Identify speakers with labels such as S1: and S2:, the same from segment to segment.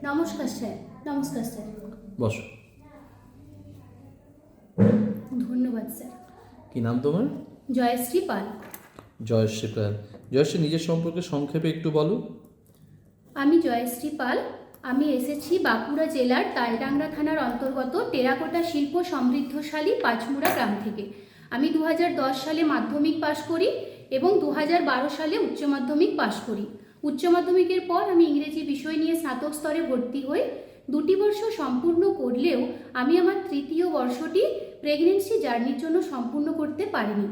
S1: নমস্কার স্যার। নমস্কার স্যার।
S2: বসো।
S1: ধন্যবাদ স্যার।
S2: কি নাম তোমার?
S1: জয়শ্রী পাল।
S2: জয়শ্রী পাল। জয়শ্রী, নিজের সম্পর্কে সংক্ষেপে একটু বলো।
S1: আমি জয়শ্রী পাল। আমি এসেছি বাঁকুড়া জেলার তালডাংরা থানার অন্তর্গত টেরাকোটা শিল্প সমৃদ্ধশালী পাঁচমুড়া গ্রাম থেকে। আমি 2010 সালে মাধ্যমিক পাশ করি এবং 2012 সালে উচ্চ মাধ্যমিক পাশ করি। উচ্চ মাধ্যমিকের পর আমি ইংরেজি বিষয় নিয়ে স্নাতক স্তরে ভর্তি হই। 2টি বর্ষ সম্পূর্ণ করলেও আমি আমার তৃতীয় বর্ষটি প্রেগনেন্সি জার্নির জন্য সম্পূর্ণ করতে পারিনি।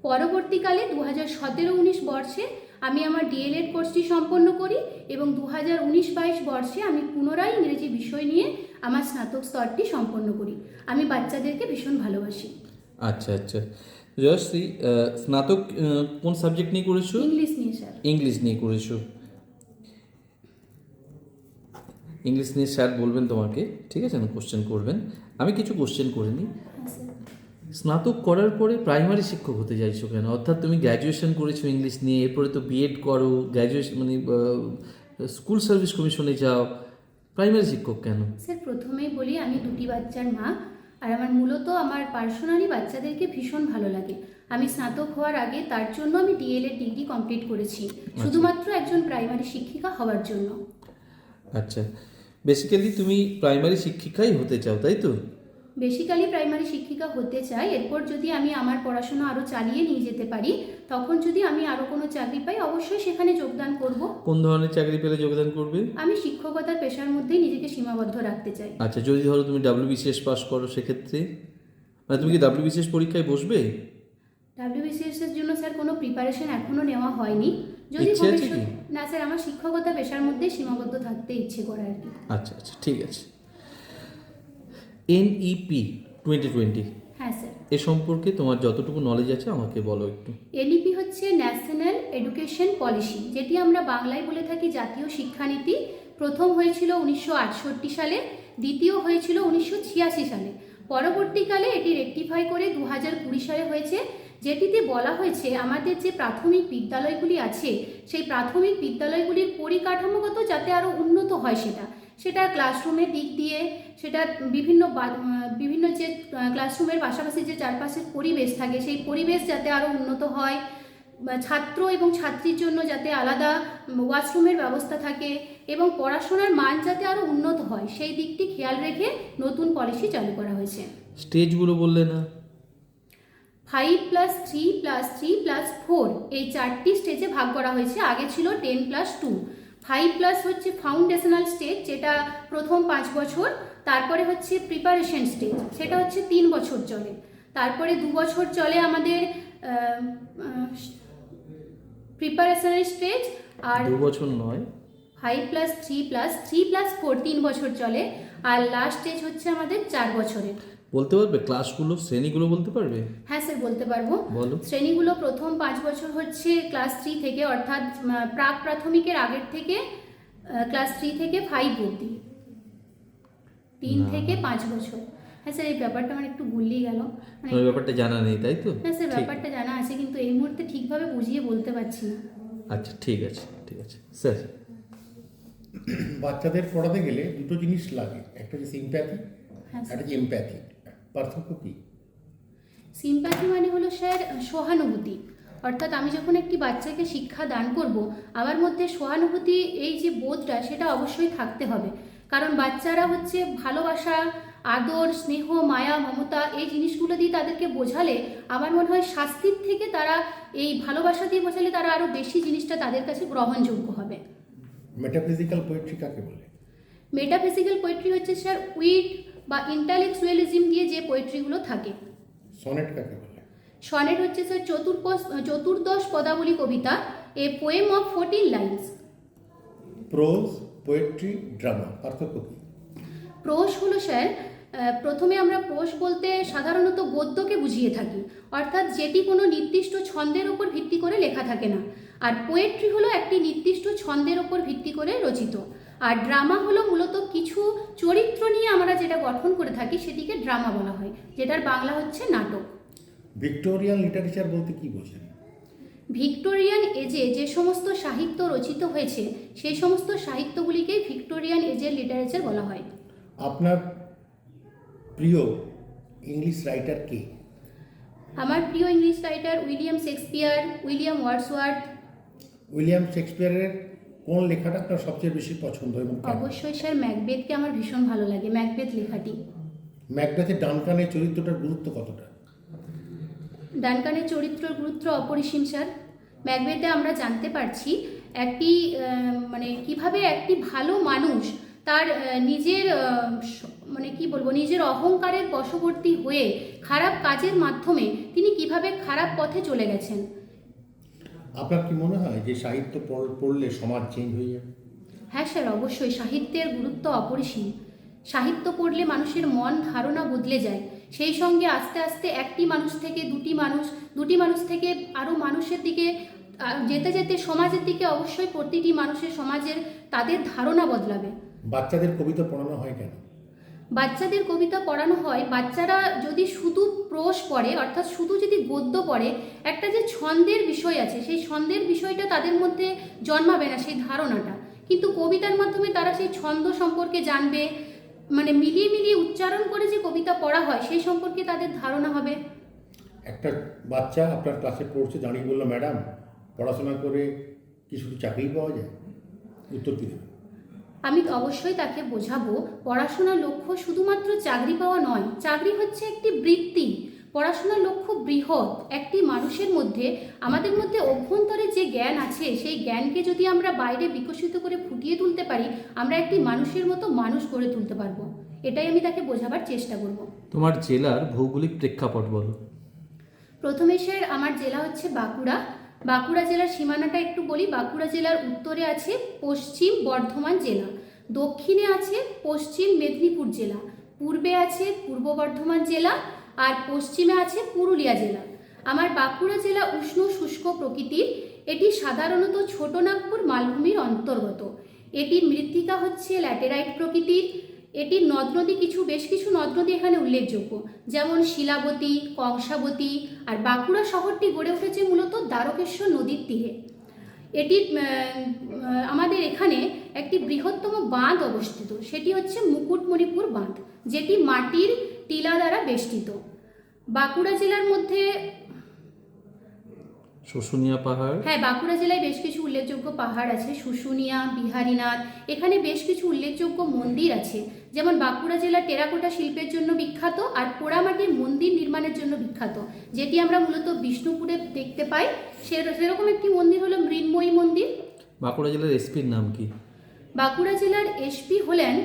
S1: পরবর্তীকালে 2017-19 বর্ষে আমি আমার ডিএলএড কোর্সটি সম্পন্ন করি এবং 2019-22 বর্ষে আমি পুনরায় ইংরেজি বিষয় নিয়ে আমার স্নাতক স্তরটি সম্পন্ন করি। আমি বাচ্চাদেরকে ভীষণ ভালোবাসি।
S2: আচ্ছা আচ্ছা। জয়শ্রী, স্নাতক কোন সাবজেক্ট নিয়ে করেছো?
S1: ইংলিশ নিয়ে স্যার।
S2: ইংলিশ নিয়ে করেছো। ইংলিশ নিয়ে স্যার বলবেন তোমাকে, ঠিক আছে না? কোশ্চেন করবেন। আমি কিছু কোশ্চেন করে নিই।
S1: হ্যাঁ স্যার।
S2: স্নাতক করার পরে প্রাইমারি শিক্ষক হতে চাইছো কেন? অর্থাৎ তুমি গ্র্যাজুয়েশন করেছো ইংলিশ নিয়ে, এরপরে তো বিএড করো, গ্র্যাজুয়েশন মানে স্কুল সার্ভিস কমিশনে যাও, প্রাইমারি শিক্ষক কেন?
S1: স্যার প্রথমেই বলি, আমি 2টি বাচ্চার মা। আর আমার মূলত আমার পার্সোনালি বাচ্চাদেরকে ভীষণ ভালো লাগে। আমি স্নাতক হওয়ার আগে তার জন্য আমি ডিএলএড ডিগ্রি কমপ্লিট করেছি, শুধুমাত্র একজন প্রাইমারি শিক্ষিকা হওয়ার জন্য।
S2: আচ্ছা, বেসিক্যালি তুমি প্রাইমারি শিক্ষিকাই হতে চাও, তাই তো?
S1: বেসিক্যালি প্রাইমারি শিক্ষিকা হতে চাই। এরপর যদি আমি আমার পড়াশোনা আরও চালিয়ে নিয়ে যেতে পারি, তখন যদি আমি আরও কোনো চাকরি পাই, অবশ্যই সেখানে যোগদান করব।
S2: কোন ধরনের চাকরি পেলে যোগদান করবে?
S1: আমি শিক্ষকতার পেশার মধ্যেই নিজেকে সীমাবদ্ধ রাখতে চাই।
S2: আচ্ছা, যদি ধরো তুমি WBCS পাস করো, সেক্ষেত্রে মানে তুমি কি WBCS পরীক্ষায় বসবে?
S1: ডাব্লিউবিসিএস এর জন্য স্যার কোনো প্রিপারেশন এখনও নেওয়া হয়নি। যদি
S2: ইচ্ছে আছে কি?
S1: না স্যার, আমার শিক্ষকতা পেশার মধ্যেই সীমাবদ্ধ থাকতে ইচ্ছে করে আর কি।
S2: আচ্ছা আচ্ছা, ঠিক আছে। NEP 2020,
S1: হ্যাঁ স্যার।
S2: এ সম্পর্কে তোমার যতটুকু নলেজ আছে আমাকে বলো একটু।
S1: এনইপি হচ্ছে ন্যাশনাল এডুকেশন পলিসি, যেটি আমরা বাংলায় বলে থাকি জাতীয় শিক্ষানীতি। প্রথম হয়েছিল 1968 সালে, দ্বিতীয় হয়েছিল 1986 সালে। পরবর্তীকালে এটি রেকটিফাই করে 2020 সালে হয়েছে, যেটিতে বলা হয়েছে আমাদের যে প্রাথমিক বিদ্যালয়গুলি আছে, সেই প্রাথমিক বিদ্যালয়গুলির পরিকাঠামোগত যাতে আরও উন্নত হয়, সেটা ক্লাসরুমের দিক দিয়ে, সেটা বিভিন্ন যে ক্লাসরুমের পাশাপাশি যে চারপাশের পরিবেশ থাকে, সেই পরিবেশ যাতে আরও উন্নত হয়, ছাত্র এবং ছাত্রীর জন্য যাতে আলাদা ওয়াশরুমের ব্যবস্থা থাকে এবং পড়াশোনার মান যাতে আরও উন্নত হয়, সেই দিকটি খেয়াল রেখে নতুন পলিসি চালু করা হয়েছে।
S2: স্টেজগুলো বললে না?
S1: 5+3+3+4 এই 4টি স্টেজে ভাগ করা হয়েছে। আগে ছিল 10+2। 5+ হচ্ছে ফাউন্ডেশনাল স্টেজ, যেটা প্রথম 5 বছর। তারপরে হচ্ছে প্রিপারেশন স্টেজ, সেটা হচ্ছে 3 বছর চলে। তারপরে 2 বছর চলে আমাদের প্রিপারেশনের স্টেজ। আর
S2: 2 বছর নয়,
S1: 5+3+3+4 3 বছর চলে। আর লাস্ট স্টেজ হচ্ছে আমাদের 4 বছরের।
S2: বলতে পারবে ক্লাসগুলো, শ্রেণীগুলো বলতে পারবে?
S1: হ্যাঁ স্যার, বলতে পারবো।
S2: বলো।
S1: শ্রেণীগুলো প্রথম 5 বছর হচ্ছে ক্লাস 3 থেকে, অর্থাৎ প্রাক প্রাথমিকের আগের থেকে, ক্লাস 3 থেকে 5 অবধি, 3 থেকে 5 বছর। হ্যাঁ স্যার, এই ব্যাপারটা আমার একটু গুলিয়ে গেল।
S2: তোমার ব্যাপারটা জানা নেই, তাই তো?
S1: হ্যাঁ স্যার, ব্যাপারটা জানা আছে, কিন্তু এই মুহূর্তে ঠিকভাবে বুঝিয়ে বলতে পারছি না।
S2: আচ্ছা, ঠিক আছে ঠিক আছে স্যার।
S3: বাচ্চাদের পড়াতে গেলে দুটো জিনিস লাগে, একটা হচ্ছে সিম্প্যাথি,
S1: হ্যাঁ স্যার।
S3: একটা হচ্ছে এমপ্যাথি। পার্থক্য কি?
S1: সিম্প্যাথি মানে হলো স্যার সহানুভূতি। অর্থাৎ আমি যখন একটি বাচ্চাকে শিক্ষা দান করব, আমার মধ্যে সহানুভূতি, এই যে বোধটা, সেটা অবশ্যই থাকতে হবে। কারণ বাচ্চারা হচ্ছে ভালোবাসা, আদর, স্নেহ, মায়া, মমতা, এই জিনিসগুলো দিয়ে তাদেরকে বোঝালে, আমার মনে হয় শাস্তির থেকে তারা এই ভালোবাসা দিয়ে বোঝালে তারা আরও বেশি জিনিসটা তাদের কাছে গ্রহণযোগ্য হবে।
S3: মেটাফিজিক্যাল পোয়েট্রি কাকে বলে?
S1: মেটাফিজিক্যাল পোয়েট্রি হচ্ছে স্যার উইট বা ইন্টালেকচুয়ালিজম দিয়ে যে পোয়েট্রিগুলো থাকে।
S3: সনেট কাকে বলে?
S1: সনেট হচ্ছে স্যার চতুর্দশ পদাবলী কবিতা, a poem of 14 lines.
S3: Prose, poetry, drama, পার্থক্য কি?
S1: প্রোস হলো স্যার, প্রথমে আমরা প্রোস বলতে সাধারণত গদ্যকে বুঝিয়ে থাকি, অর্থাৎ যেটি কোনো নির্দিষ্ট ছন্দের ওপর ভিত্তি করে লেখা থাকে না। আর পোয়েট্রি হলো একটি নির্দিষ্ট ছন্দের ওপর ভিত্তি করে রচিত। আর ড্রামা হলো মূলত কিছু চরিত্র নিয়ে আমরা যেটা গঠন করে থাকি, সেটিকে ড্রামা বলা হয়, যেটার বাংলা হচ্ছে নাটক।
S3: ভিক্টোরিয়ান লিটারেচার বলতে কি বোঝেন?
S1: ভিক্টোরিয়ান এজে যে সমস্ত সাহিত্য রচিত হয়েছে সেই সমস্ত সাহিত্যগুলিকেই ভিক্টোরিয়ান এজের লিটারেচার বলা হয়।
S3: আপনার প্রিয় ইংলিশ রাইটার কে?
S1: আমার প্রিয় English writer William Shakespeare, William Wordsworth.
S3: William শেক্সপিয়ারের কোন লেখাটা আপনার সবচেয়ে বেশি পছন্দ এবং কেন?
S1: অবশ্যই স্যার ম্যাকবেথকে আমার ভীষণ ভালো লাগে, ম্যাকবেথ লেখাটি।
S3: ম্যাকবেথের ডানকানের চরিত্রটার গুরুত্ব কতটা?
S1: ডানকানের চরিত্রের গুরুত্ব অপরিসীম স্যার। ম্যাকবেথে আমরা জানতে পারছি একটি মানে কিভাবে একটি ভালো মানুষ তার নিজের মানে কি বলবো, নিজের অহংকারের বশবর্তী হয়ে খারাপ কাজের মাধ্যমে তিনি কিভাবে খারাপ পথে চলে গেছেন।
S3: আপনার কি মনে হয় যে সাহিত্য পড়লে সমাজ চেঞ্জ হয়ে যাবে?
S1: হ্যাঁ স্যার, অবশ্যই সাহিত্যের গুরুত্ব অপরিসীম। সাহিত্য পড়লে মানুষের মন ধারণা বদলে যায়, সেই সঙ্গে আস্তে আস্তে একটি মানুষ থেকে দুটি মানুষ থেকে আরও মানুষের দিকে যেতে যেতে সমাজের দিকে অবশ্যই প্রতিটি মানুষের সমাজের তাদের ধারণা বদলাবে।
S3: বাচ্চাদের কবিতা পড়ানো হয় কেন?
S1: বাচ্চাদের কবিতা পড়ানো হয়, বাচ্চারা যদি শুধু প্রোস পড়ে, অর্থাৎ শুধু যদি গদ্য পড়ে, একটা যে ছন্দের বিষয় আছে সেই ছন্দের বিষয়টা তাদের মধ্যে জন্মাবে না, সেই ধারণাটা। কিন্তু কবিতার মাধ্যমে তারা সেই ছন্দ সম্পর্কে জানবে, মানে মিলিয়ে মিলিয়ে উচ্চারণ করে যে কবিতা পড়া হয় সেই সম্পর্কে তাদের ধারণা হবে।
S3: একটা বাচ্চা আপনার ক্লাসে পড়ছে, দাঁড়িয়ে বললো, ম্যাডাম পড়াশোনা করে কি শুধু চাকরি পাওয়া যায়? উত্তর কী দেবে?
S1: আমি অবশ্যই তাকে বোঝাবো পড়াশোনার লক্ষ্য শুধুমাত্র চাকরি পাওয়া নয়, চাকরি হচ্ছে একটি বৃত্তি। পড়াশোনার লক্ষ্য বৃহৎ। একটি মানুষের মধ্যে, আমাদের মধ্যে অভ্যন্তরে যে জ্ঞান আছে সেই জ্ঞানকে যদি আমরা বাইরে বিকশিত করে ফুটিয়ে তুলতে পারি, আমরা একটি মানুষের মতো মানুষ গড়ে তুলতে পারবো। এটাই আমি তাকে বোঝাবার চেষ্টা করব।
S2: তোমার জেলার ভৌগোলিক প্রেক্ষাপট বলো।
S1: প্রথমে স্যার আমার জেলা হচ্ছে বাঁকুড়া। বাঁকুড়া জেলার সীমানাটা একটু বলি। বাঁকুড়া জেলার উত্তরে আছে পশ্চিম বর্ধমান জেলা, দক্ষিণে আছে পশ্চিম মেদিনীপুর জেলা, পূর্বে আছে পূর্ব বর্ধমান জেলা, আর পশ্চিমে আছে পুরুলিয়া জেলা। আমার বাঁকুড়া জেলা উষ্ণ শুষ্ক প্রকৃতির। এটি সাধারণত ছোটনাগপুর মালভূমির অন্তর্গত। এটির মৃত্তিকা হচ্ছে ল্যাটেরাইট প্রকৃতির। এটির নদ নদী বেশ কিছু নদ নদী এখানে উল্লেখযোগ্য, যেমন শিলাবতী, কংসাবতী। আর বাঁকুড়া শহরটি গড়ে উঠেছে মূলত দ্বারকেশ্বর নদীর তীরে। এটি আমাদের এখানে একটি বৃহত্তম বাঁধ অবস্থিত, সেটি হচ্ছে মুকুটমণিপুর বাঁধ, যেটি মাটির টিলা দ্বারা বেষ্টিত। বাঁকুড়া জেলার মধ্যে
S2: শুশুনিয়া পাহাড়।
S1: হ্যাঁ, বাঁকুড়া জেলায় বেশ কিছু উল্লেখযোগ্য পাহাড় আছে, শুশুনিয়া, বিহারীনাথ। এখানে বেশ কিছু উল্লেখযোগ্য মন্দির আছে, যেমন বাঁকুড়া জেলা টেরাকোটা শিল্পের জন্য বিখ্যাত আর পোড়ামাটির মন্দির নির্মাণের জন্য বিখ্যাত, যেটি আমরা মূলত বিষ্ণুপুরে দেখতে পাই। সেরকম একটি মন্দির হলো মৃন্ময়ী মন্দির।
S2: বাঁকুড়া জেলার এসপির নাম কি?
S1: বাঁকুড়া জেলার এসপি হলেন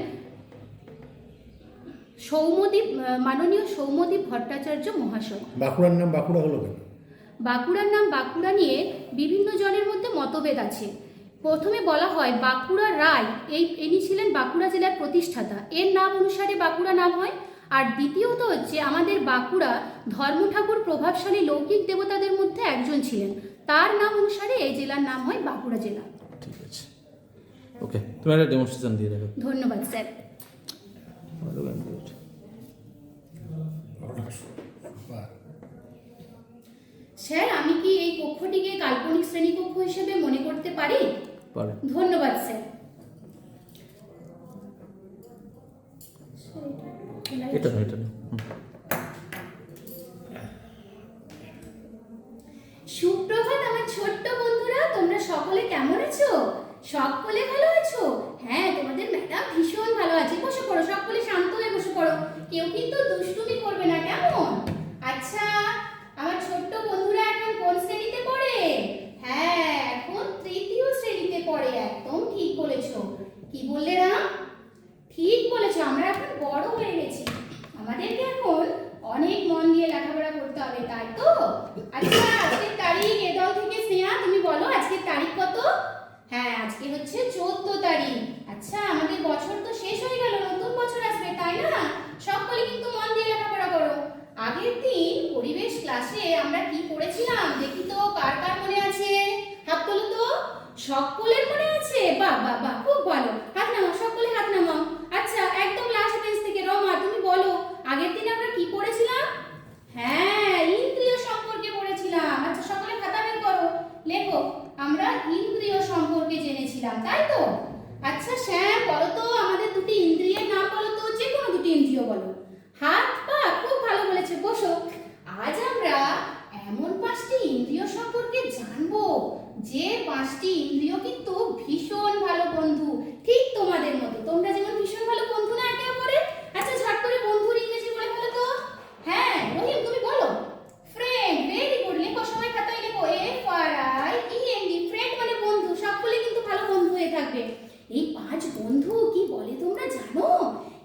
S1: মাননীয় সৌম্যদীপ ভট্টাচার্য মহাশয়।
S3: বাঁকুড়ার নাম বাঁকুড়া হলো কেন?
S1: বাঁকুড়ার নাম বাঁকুড়া নিয়ে বিভিন্ন জনের মধ্যে মতভেদ আছে। প্রথমে বলা হয় বাঁকুড়া রায় ইনি ছিলেন বাঁকুড়া জেলার প্রতিষ্ঠাতা, এর নাম অনুসারে বাঁকুড়া নাম হয়। আর দ্বিতীয়ত হচ্ছে আমাদের বাঁকুড়া ধর্ম ঠাকুর প্রভাবশালী লৌকিক দেবতাদের মধ্যে একজন ছিলেন, তার নাম অনুসারে এই জেলার নাম হয় বাঁকুড়া জেলা।
S2: ঠিক আছে, ওকে, তুমি একটা ডেমনস্ট্রেশন দিয়ে দেখো।
S1: ধন্যবাদ স্যার।
S2: ভালো গান করেছো।
S1: স্যার, আমি কি এই কক্ষটিকে কাল্পনিক শ্রেণীকক্ষ হিসেবে মনে করতে পারি?
S2: পারো।
S1: ধন্যবাদ স্যার।
S2: এটা না, এটা না।
S1: সুপ্রভাত আমার ছোট্ট বন্ধুরা, তোমরা সকলে কেমন আছো? সকলে ভালো আছো? হ্যাঁ, তোমাদের ম্যাডাম ভীষণ ভালো আছে। বসে পড়ো, সকলে শান্ত হয়ে বসে পড়ো, কেউ কিন্তু দুষ্টুমি করবে না, কেমন? আচ্ছা, আমার ছোট্ট বন্ধুরা এখন কোন শ্রেণীতে পড়ে? হ্যাঁ, এখন তৃতীয় শ্রেণীতে পড়ে। একদম ঠিক বলেছো। কি বললে না? ঠিক বলেছো, আমরা এখন বড় হয়ে গেছি, আমাদেরকে এখন অনেক মন দিয়ে লেখাপড়া করতে হবে, তাই তো? আচ্ছা, আজকের তারিখ, এ দল থেকে স্নেহা তুমি বলো আজকের তারিখ কত? হ্যাঁ, আজকে হচ্ছে 14 তারিখ। আচ্ছা, আমাদের বছর তো শেষ হয়ে গেল, নতুন বছর আসবে, তাই না? সকলে কিন্তু মন দিয়ে লেখাপড়া করো। আগের দিন পরিবেশ ক্লাসে আমরা কি পড়েছিলাম দেখি তো, কার কার মনে আছে? হাত তোলো তো। সকলের মনে আছে? বাহ বাহ বাহ, খুব ভালো। হাত নামাও, সকলে হাত নামাও। আচ্ছা, একদম লাস্ট বেঞ্চ থেকে রমা তুমি বলো আগের দিন আমরা কি পড়েছিলাম? হ্যাঁ, ইন্দ্রিয় সম্পর্কে পড়েছিলাম। আচ্ছা, সকলে খাতা বের করো।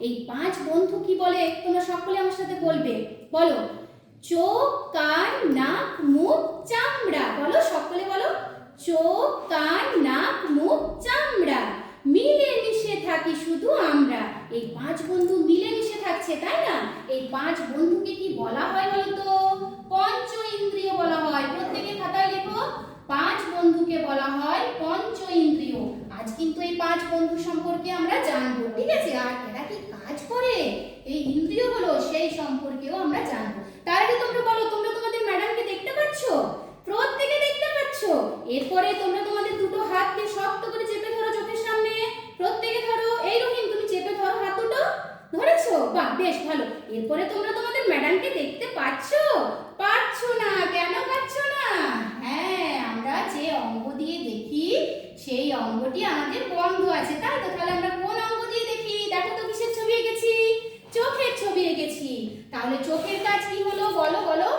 S1: এই 5 বন্ধু কি বলে তোমরা সকলে আমার সাথে বলবে, বলো। চোখ, কান, নাক, মুখ, চামড়া। বলো, সকলে বলো। চোখ, কান, নাক, মুখ, চামড়া, মিলে মিশে থাকি শুধু আমরা। এই 5 বন্ধু মিলে মিশে থাকছে, তাই না? এই 5 বন্ধুকে কি বলা হয় বলতো? পঞ্চ ইন্দ্রিয় বলা হয়। প্রত্যেকে খাতায় লেখো, 5 বন্ধুকে বলা হয় পঞ্চ ইন্দ্রিয়। আজ কিন্তু এই 5 বন্ধু সম্পর্কে আমরা জানবো, ঠিক আছে? আর এরা কি কাজ করে, এই ইন্দ্রিয়গুলো, সেই সম্পর্কেও আমরা জানবো। তার আগে তোমরা বলো, তোমরা তোমাদের ম্যাডামকে দেখতে পাচ্ছো? প্রত্যেকে দেখতে পাচ্ছো? এরপরে তোমরা তোমাদের দুটো হাতকে শক্ত করে চেপে ধরো চোখের সামনে। প্রত্যেকে ধরো। এই রহিম, তুমি চেপে ধরো হাত দুটো। ধরেছো? বাহ, বেশ ভালো। এরপরে তোমরা তোমাদের ম্যাডামকে দেখতে পাচ্ছো? পাচ্ছো না? কেন পাচ্ছো না? হ্যাঁ, আমরা যে অঙ্গ দিয়ে দেখি সেই অঙ্গটি আমাদের বন্ধ আছে, তাই তো? তাহলে আমরা কোন অঙ্গ দিয়ে দেখি? দেখো তো, কিসের ছবি এঁকেছি? চোখের ছবি এঁকেছি। তাহলে চোখের কাজ কি হলো বলো বলো?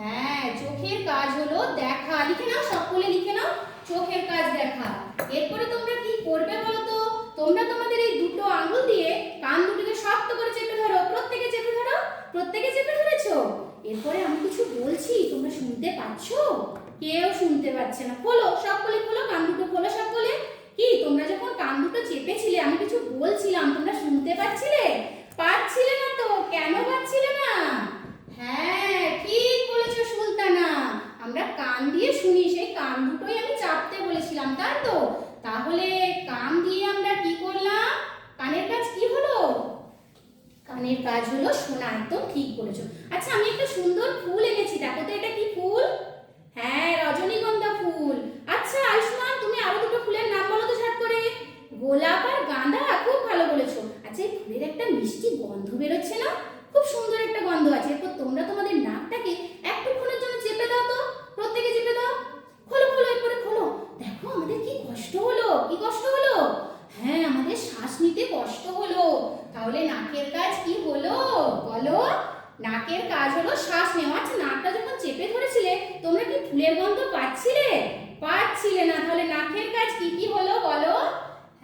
S1: হ্যাঁ, চোখের কাজ হলো দেখা। লিখে নাও, সকলে লিখে নাও, চোখের কাজ দেখা। এরপরে তোমরা কি করবে বলো তো? তোমরা তোমাদের এই দুটো আঙ্গুল দিয়ে কান দুটোকে শক্ত করে চেপে ধরো। প্রত্যেকে চেপে ধরো। প্রত্যেকে চেপে ধরেছো? এরপরে আমি কিছু বলছি, তোমরা শুনতে পাচ্ছো? কেউ শুনতে পাচ্ছে না। খোলো, সকলে খোলো, কান দুটো খোলো সকলে। কি, তোমরা যখন কান দুটো চেপেছিলে আমি কিছু বলছিলাম, তোমরা শুনতে পাচ্ছিলে? পাচ্ছিলে না তো? কেন পাচ্ছিলে না? হ্যাঁ, ঠিক বলেছো সুলতানা, আমরা কান দিয়ে শুনি, সেই কান দুটোই আমি চাপতে বলেছিলাম, তাই তো? তাহলে কান দিয়ে আমরা কি করলাম? কানের কাজ কি হলো? কানের কাজ হলো শোনা। একদম ঠিক বলেছো। আচ্ছা, আমি একটা সুন্দর ফুল এনেছি, দেখো তো এটা কি ফুল? হ্যাঁ, রজনীগন্ধা ফুল। আচ্ছা আয়ুষ্মান, তুমি আরো দুটো ফুলের নাম বলো তো ঝট করে। গোলাপ আর গাঁদা। খুব ভালো বলেছো। আচ্ছা, এই ফুলের একটা মিষ্টি গন্ধ বেরোচ্ছে না? খুব সুন্দর একটা গন্ধ আছে। এরপর তোমরা তোমাদের নাকটাকে একটুক্ষণের জন্য চেপে দাও তো। প্রত্যেকে চেপে দাও। খোলো খোলো, এরপরে খোলো। দেখো আমাদের কি কষ্ট হলো। কি কষ্ট হলো? হ্যাঁ, আমাদের শ্বাস নিতে কষ্ট হলো। তাহলে নাকের কাজ কি হলো বলো? নাকের কাজ হলো শ্বাস নেওয়া। আচ্ছা, নাকটা যখন চেপে ধরেছিলে তোমরা কি ফুলের গন্ধ পাচ্ছিলে? পাচ্ছিলে না। তাহলে নাকের কাজ কি কি হলো বলো?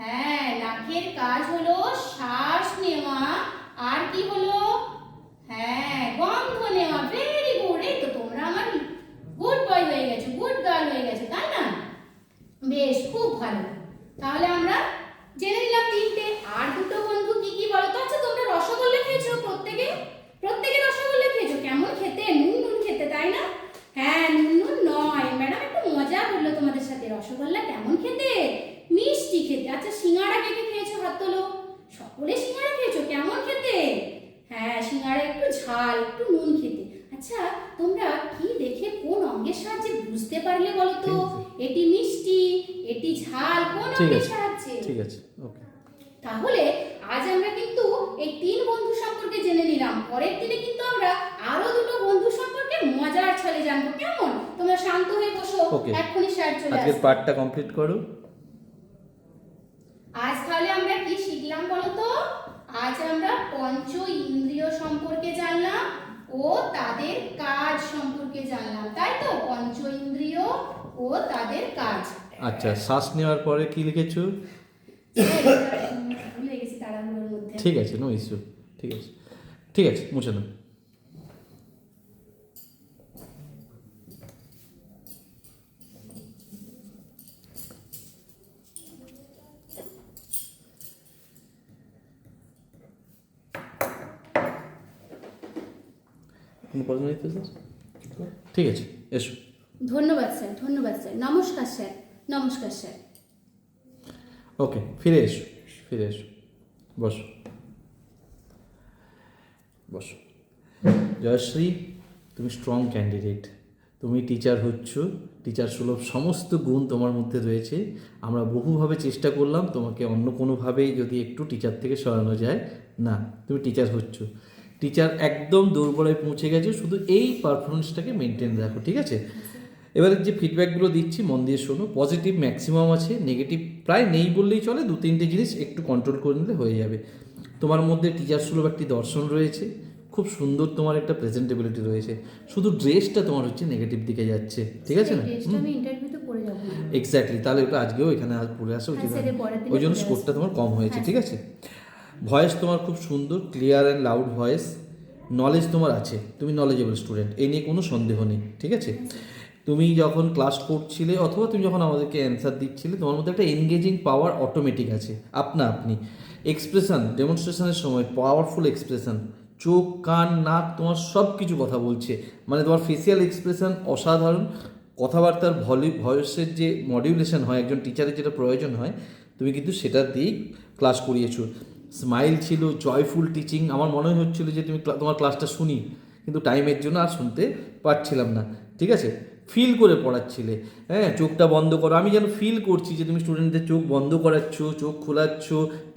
S1: হ্যাঁ, নাকের কাজ হলো শ্বাস নেওয়া। আর কি হলো? হ্যাঁ, গন্ধ নেওয়া। Very good. এই তো তোমরা আমার গুড বয় হয়ে গেছো, গুড গার্ল হয়ে গেছো, তাই না? বেশ, খুব ভালো। তাহলে আমরা জেনে নিলাম 3টে। আর দুটো বন্ধু কি কি বলো তো? আচ্ছা, তোমরা রসগোল্লা খেয়েছো? প্রত্যেকে প্রত্যেকে রসগোল্লা খেয়েছো? কেমন খেতে? নুন নুন খেতে, তাই না? হ্যাঁ, নুন নুন নয়, ম্যাডাম একটু মজা করলো তোমাদের সাথে। রসগোল্লা কেমন খেতে? মিষ্টি খেতে। আচ্ছা, সিঙ্গাড়া কে কে খেয়েছো? হাত তোলো। সকলে সিঙ্গাড়া খেয়েছো? কেমন খেতে? হ্যাঁ, সিঙ্গাড়া একটু ঝাল, একটু নুন খেতে। আচ্ছা, তোমরা কি দেখে কোন অঙ্গের সাহায্যে বুঝতে পারলে বলো তো? এটি মিষ্টি, এটি ঝাল, কোন অঙ্গের সাহায্যে?
S2: ঠিক আছে, ওকে।
S1: তাহলে আজ আমরা কিন্তু এই 3 বন্ধু সম্পর্কে জেনে নিলাম। পরের দিনে কিন্তু আমরা আরো দুটো বন্ধু সম্পর্কে মজার ছলে জানবো। কেমন? তোমরা শান্ত হয়ে বসো,
S2: Okay.
S1: এক্ষুনি স্যার চলে
S2: আজকের
S1: আসবে।
S2: পার্টটা কমপ্লিট করো।
S1: আজ তাহলে আমরা কি শিখলাম বলো তো? আজ আমরা পঞ্চ ইন্দ্রিয় সম্পর্কে জানলাম ও তাদের কাজ সম্পর্কে জানলাম, তাই তো? পঞ্চ ইন্দ্রিয় ও তাদের কাজ।
S2: আচ্ছা, শ্বাস নেওয়ার পরে কি লিখেছো?
S1: ভুলে গেছি তাড়াহুড়োর মধ্যে।
S2: ঠিক আছে, নো ইস্যু। ঠিক আছে, ঠিক আছে, মুছে নাও। কোনো প্রশ্ন নেই তো স্যার? ঠিক আছে, এসো।
S1: ধন্যবাদ স্যার, ধন্যবাদ স্যার। নমস্কার স্যার, নমস্কার স্যার।
S2: ওকে, ফিরে এসো, ফিরে এসো, বসো বসো। জয়শ্রী, তুমি স্ট্রং ক্যান্ডিডেট। তুমি টিচার হচ্ছ, টিচার সুলভ সমস্ত গুণ তোমার মধ্যে রয়েছে। আমরা বহুভাবে চেষ্টা করলাম তোমাকে অন্য কোনোভাবে যদি একটু টিচার থেকে সরানো যায়, না, তুমি টিচার হচ্ছ। টিচার একদম দুর্বলায় পৌঁছে গেছে, শুধু এই পারফরমেন্সটাকে মেনটেন রাখো, ঠিক আছে? এবারে যে ফিডব্যাকগুলো দিচ্ছি মন দিয়ে শোনো। পজিটিভ ম্যাক্সিমাম আছে, নেগেটিভ প্রায় নেই বললেই চলে। 2-3টে জিনিস একটু কন্ট্রোল করে নিলে হয়ে যাবে। তোমার মধ্যে টিচার সুলভ একটি দর্শন রয়েছে, খুব সুন্দর তোমার একটা প্রেজেন্টেবিলিটি রয়েছে। শুধু ড্রেসটা তোমার হচ্ছে নেগেটিভ দিকে যাচ্ছে, ঠিক আছে না?
S1: আমি ইন্টারভিউতে পড়ে যাব না।
S2: এক্স্যাক্টলি, তাহলে ওটা আজকেও এখানে পড়ে আসা উচিত।
S1: স্যার, এর পরের দিনে
S2: ওই জন্য
S1: পড়ে
S2: স্কোরটা তোমার কম হয়েছে,
S1: হ্যাঁ,
S2: ঠিক আছে? ভয়েস তোমার খুব সুন্দর, clear and loud voice, knowledge তোমার আছে, তুমি নলেজেবল স্টুডেন্ট, এই নিয়ে কোনো সন্দেহ নেই, ঠিক আছে? তুমি যখন ক্লাস করছিলে অথবা তুমি যখন আমাদেরকে অ্যান্সার দিচ্ছিলে, তোমার মধ্যে একটা এনগেজিং পাওয়ার অটোমেটিক আছে, আপনি এক্সপ্রেশন, ডেমনস্ট্রেশনের সময় পাওয়ারফুল এক্সপ্রেশন, চোখ কান নাক তোমার সব কিছু কথা বলছে, মানে তোমার ফেসিয়াল এক্সপ্রেশন অসাধারণ, কথাবার্তার ভয়েসের যে মডিউলেশন হয় একজন টিচারের যেটা প্রয়োজন হয়, তুমি কিন্তু সেটা দিয়েই ক্লাস করিয়েছো। স্মাইল ছিল, জয়ফুল টিচিং, আমার মনে হচ্ছিল যে তুমি তোমার ক্লাসটা শুনি, কিন্তু টাইমের জন্য আর শুনতে পারছিলাম না, ঠিক আছে? ফিল করে পড়াচ্ছিলে, হ্যাঁ, চোখটা বন্ধ করো, আমি যেন ফিল করছি যে তুমি স্টুডেন্টদের চোখ বন্ধ করাচ্ছ, চোখ খোলাচ্ছ,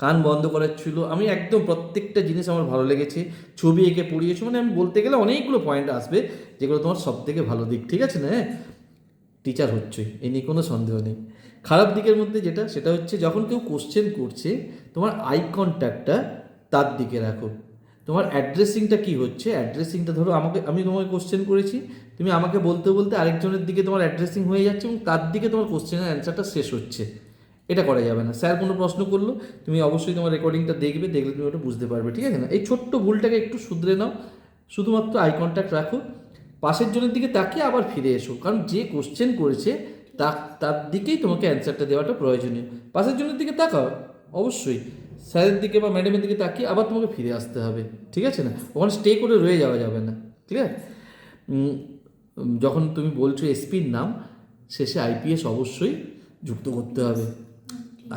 S2: কান বন্ধ করাচ্ছিল, আমি একদম প্রত্যেকটা জিনিস আমার ভালো লেগেছে, ছবি এঁকে পড়িয়েছো, মানে আমি বলতে গেলে অনেকগুলো পয়েন্ট আসবে যেগুলো তোমার সব থেকে ভালো দিক, ঠিক আছে না? হ্যাঁ, টিচার হচ্ছে এ নিয়ে কোনো সন্দেহ নেই। খারাপ দিকের মধ্যে যেটা, সেটা হচ্ছে যখন কেউ কোশ্চেন করছে তোমার আই কন্ট্যাক্টটা তার দিকে রাখো। তোমার অ্যাড্রেসিংটা কি হচ্ছে, অ্যাড্রেসিংটা ধরো আমি তোমাকে কোশ্চেন করেছি, তুমি আমাকে বলতে বলতে আরেকজনের দিকে তোমার অ্যাড্রেসিং হয়ে যাচ্ছে এবং তার দিকে তোমার কোশ্চেনের অ্যান্সারটা শেষ হচ্ছে, এটা করা যাবে না। স্যার কোনো প্রশ্ন করলো, তুমি অবশ্যই তোমার রেকর্ডিংটা দেখবে, দেখলে তুমি ওটা বুঝতে পারবে, ঠিক আছে না? এই ছোট্ট ভুলটাকে একটু শুধরে নাও, শুধুমাত্র আই কন্ট্যাক্ট রাখো, পাশের জনের দিকে তাকিয়ে আবার ফিরে এসো, কারণ যে কোশ্চেন করেছে তার দিকেই তোমাকে অ্যান্সারটা দেওয়াটা প্রয়োজনীয়। পাশের জনের দিকে তাকাও অবশ্যই, স্যারের দিকে বা ম্যাডামের দিকে তাকিয়ে আবার তোমাকে ফিরে আসতে হবে, ঠিক আছে না? ওখানে স্টে করে রয়ে যাওয়া যাবে না, ক্লিয়ার? যখন তুমি বলছো এসপির নাম, শেষে আইপিএস অবশ্যই যুক্ত করতে হবে,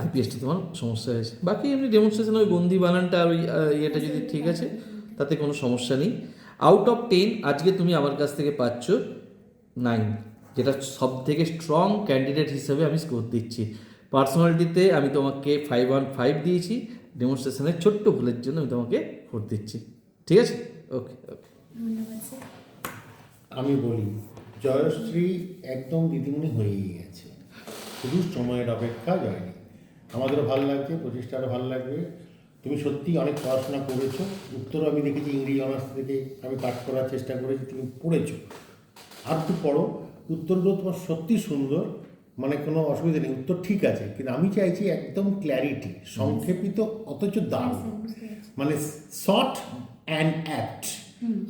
S2: আইপিএসটা তোমার সমস্যা হয়েছে। বাকি এমনি ডেমনস্ট্রেশন ওই বন্দি বানানটা আর ওই ইয়েটা যদি ঠিক আছে তাতে কোনো সমস্যা নেই। আউট অফ 10 আজকে তুমি আমার কাছ থেকে পাচ্ছ 9, যেটা সব থেকে স্ট্রং ক্যান্ডিডেট হিসেবে আমি স্কোর দিচ্ছি। পার্সোনালিটিতে আমি তোমাকে 515 দিয়েছি, ডেমনস্ট্রেশনের ছোট্ট ভুলের জন্য আমি তোমাকে 4 দিচ্ছি, ঠিক আছে? ওকে ওকে।
S1: ধন্যবাদ স্যার।
S3: আমি বলি, জয়শ্রী একদম দিদিমণি হয়েই গেছে, শুধু সময়ের অপেক্ষা জয়নি। আমাদেরও ভালো লাগছে, প্রচেষ্টারও ভালো লাগবে। তুমি সত্যিই অনেক পড়াশোনা করেছো, উত্তরও আমি দেখেছি ইংরেজি অনার্স থেকে আমি পাঠ করার চেষ্টা করেছি, তুমি পড়েছো, আর একটু পড়ো, উত্তরগুলো তোমার সত্যি সুন্দর, মানে কোনো অসুবিধা নেই, উত্তর ঠিক আছে, কিন্তু আমি চাইছি একদম ক্ল্যারিটি, সংক্ষেপিত অথচ দারুণ, মানে short and apt.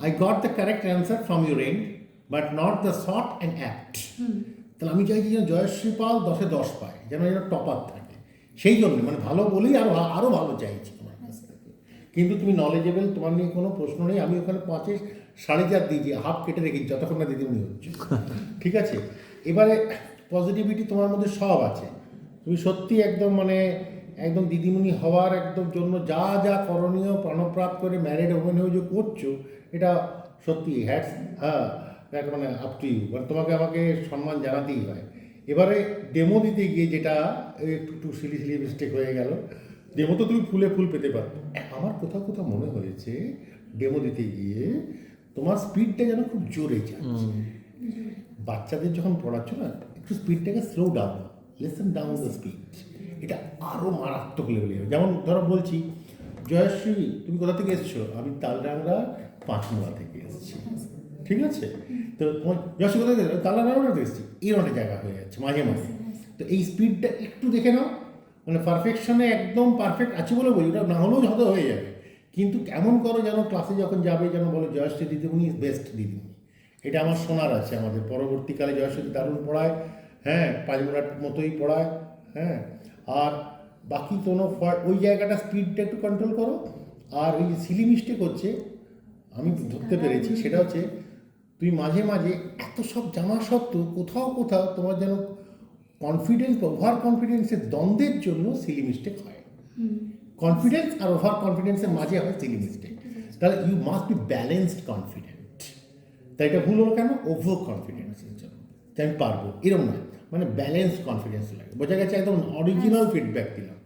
S3: I got the correct answer from your end, but not the short and apt. তাহলে আমি চাইছি যেন জয়শ্রী পাল 10-এ 10 পায়, যেন টপার থাকে, সেই জন্য মানে ভালো বলেই আরও ভালো চাইছি তোমার কাছ থেকে। কিন্তু তুমি নলেজেবল, তোমার নিয়ে কোনো প্রশ্ন নেই, আমি ওখানে 5-এ 4.5 দিয়েছি, হাফ কেটে রেখেছি যতক্ষণ না দিদিমণি হচ্ছে, ঠিক আছে? এবারে পজিটিভিটি তোমার মধ্যে সব আছে, তুমি সত্যি একদম মানে একদম দিদিমণি হওয়ার একদম জন্য যা যা করণীয় প্রাণপ্রাপ করে ম্যারিড ওমেন হয়ে যে করছো, এটা সত্যি হ্যাটস, হ্যাঁ, মানে আপ টু ইউ, মানে তোমাকে আমাকে সম্মান জানাতেই হয়। এবারে ডেমো দিতে গিয়ে যেটা একটু সিলি মিস্টেক হয়ে গেল, ডেমো তো তুমি ফুলে ফুল পেতে পারো, আমার কোথাও কোথাও মনে হয়েছে ডেমো দিতে গিয়ে তোমার স্পিডটা যেন খুব জোরে যাচ্ছে। বাচ্চাদের যখন পড়াচ্ছ না, একটু স্পিডটাকে slow down, lessen down the speed, এটা আরও মারাত্মক লেভেলে যাবে। যেমন ধরো বলছি, জয়শ্রী তুমি কোথা থেকে এসেছো? আমি তালডাংরা 5 থেকে এসেছি, ঠিক আছে? তো জয়শ্রী কোথা থেকে? তালডাংরা থেকে এসেছি, এর অনেক জায়গা হয়ে যাচ্ছে মাঝে মাঝে। তো এই স্পিডটা একটু দেখে নাও, মানে পারফেকশনে একদম পারফেক্ট আছে বলে বলি, ওটা না হলেও হয়তো হয়ে যাবে, কিন্তু কেমন করো যেন ক্লাসে যখন যাবে যেন বলো জয়শ্রী দিদিমণি ইজ বেস্ট দিদিমণি। এটা আমার শোনার আছে, আমাদের পরবর্তীকালে জয়শ্রী দারুণ পড়ায়, হ্যাঁ, 5 মিনিট মতোই পড়ায়, হ্যাঁ। আর বাকি কোনো ওই জায়গাটা স্পিডটা একটু কন্ট্রোল করো। আর ওই যে সিলি মিস্টেক হচ্ছে আমি ধরতে পেরেছি, সেটা হচ্ছে তুই মাঝে মাঝে এত সব জানা সত্ত্বেও কোথাও কোথাও তোমার যেন কনফিডেন্স বা ওভার কনফিডেন্সের দ্বন্দ্বের জন্য সিলি মিস্টেক হয়। কনফিডেন্স আর ওভার কনফিডেন্সের মাঝে হয় সিলি মিস্টেক। তাহলে you must be balanced confident. তাই এটা ভুল হলো কেন? ওভার কনফিডেন্সের জন্য যে আমি পারবো, এরকম নয়, মানে ব্যালেন্সড কনফিডেন্স লাগে। বোঝা গেছে? একদম অরিজিনাল ফিডব্যাক দিলাম।